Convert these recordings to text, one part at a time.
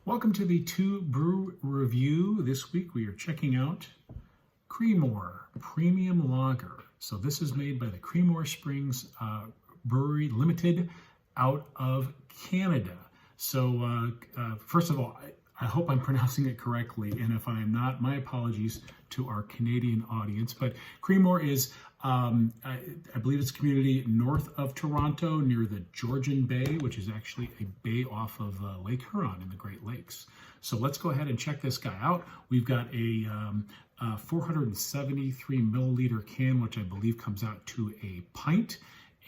Welcome to the TUE Brew Review. This week we are checking out Creemore Premium Lager. So this is made by the Creemore Springs Brewery Limited out of Canada. So first of all, I hope I'm pronouncing it correctly, and if I am not, my apologies to our Canadian audience. But Creemore is, I believe it's a community north of Toronto near the Georgian Bay, which is actually a bay off of Lake Huron in the Great Lakes. So let's go ahead and check this guy out. We've got a 473 milliliter can, which I believe comes out to a pint,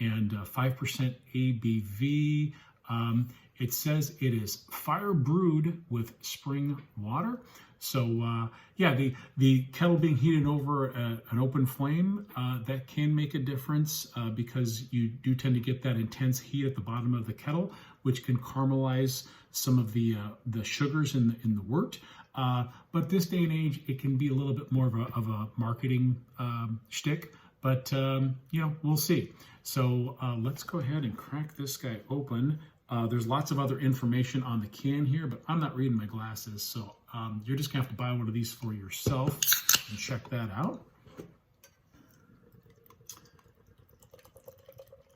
and 5% ABV. It says it is fire brewed with spring water. So yeah, the kettle being heated over an open flame, that can make a difference because you do tend to get that intense heat at the bottom of the kettle, which can caramelize some of the sugars in the wort. But this day and age, it can be a little bit more of a marketing shtick, but you know, we'll see. So let's go ahead and crack this guy open. There's lots of other information on the can here, but I'm not reading my glasses, so you're just gonna have to buy one of these for yourself and check that out.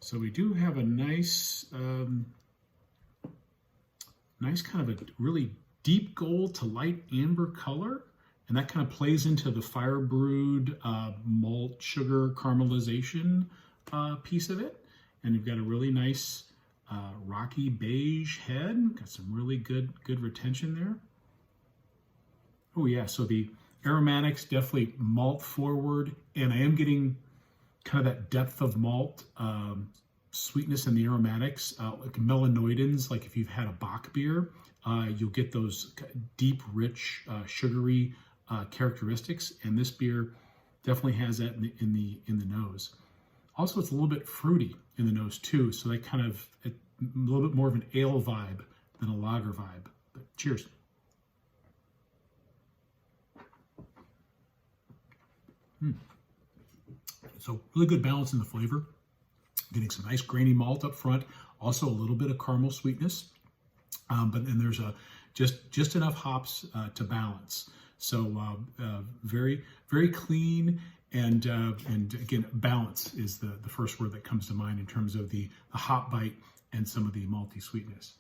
So we do have a nice, nice kind of a really deep gold to light amber color, and that kind of plays into the fire brewed malt sugar caramelization piece of it. And you've got a really nice rocky beige head. Got some really good retention there. Oh yeah, so the aromatics definitely malt forward, and I am getting kind of that depth of malt sweetness in the aromatics, like melanoidins. Like if you've had a Bock beer, you'll get those deep, rich, sugary characteristics, and this beer definitely has that in the nose. Also, it's a little bit fruity in the nose too, so that kind of a little bit more of an ale vibe than a lager vibe. But cheers. So really good balance in the flavor. Getting some nice grainy malt up front, also a little bit of caramel sweetness, but then there's just enough hops to balance. So very clean. And again, balance is the first word that comes to mind in terms of the hop bite and some of the malty sweetness.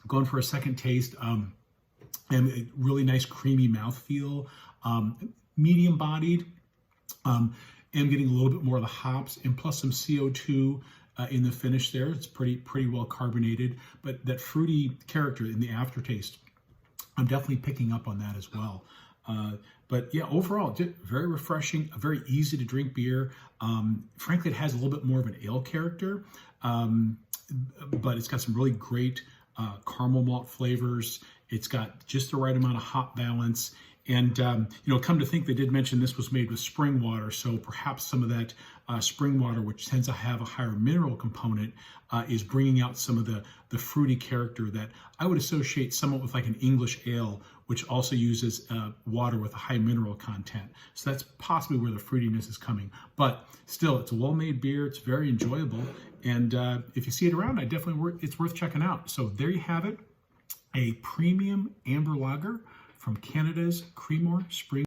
Going for a second taste, and a really nice creamy mouthfeel, medium bodied. Am getting a little bit more of the hops and plus some CO2 in the finish there. It's pretty well carbonated, but that fruity character in the aftertaste, I'm definitely picking up on that as well. But yeah, overall, just very refreshing, a very easy to drink beer. Frankly, it has a little bit more of an ale character, but it's got some really great caramel malt flavors. It's got just the right amount of hop balance. And, you know, come to think, they did mention this was made with spring water, so perhaps some of that spring water, which tends to have a higher mineral component, is bringing out some of the fruity character that I would associate somewhat with like an English ale, which also uses water with a high mineral content. So that's possibly where the fruitiness is coming. But still, it's a well-made beer. It's very enjoyable. And if you see it around, it's worth checking out. So there you have it, a premium amber lager from Canada's Creemore Springs.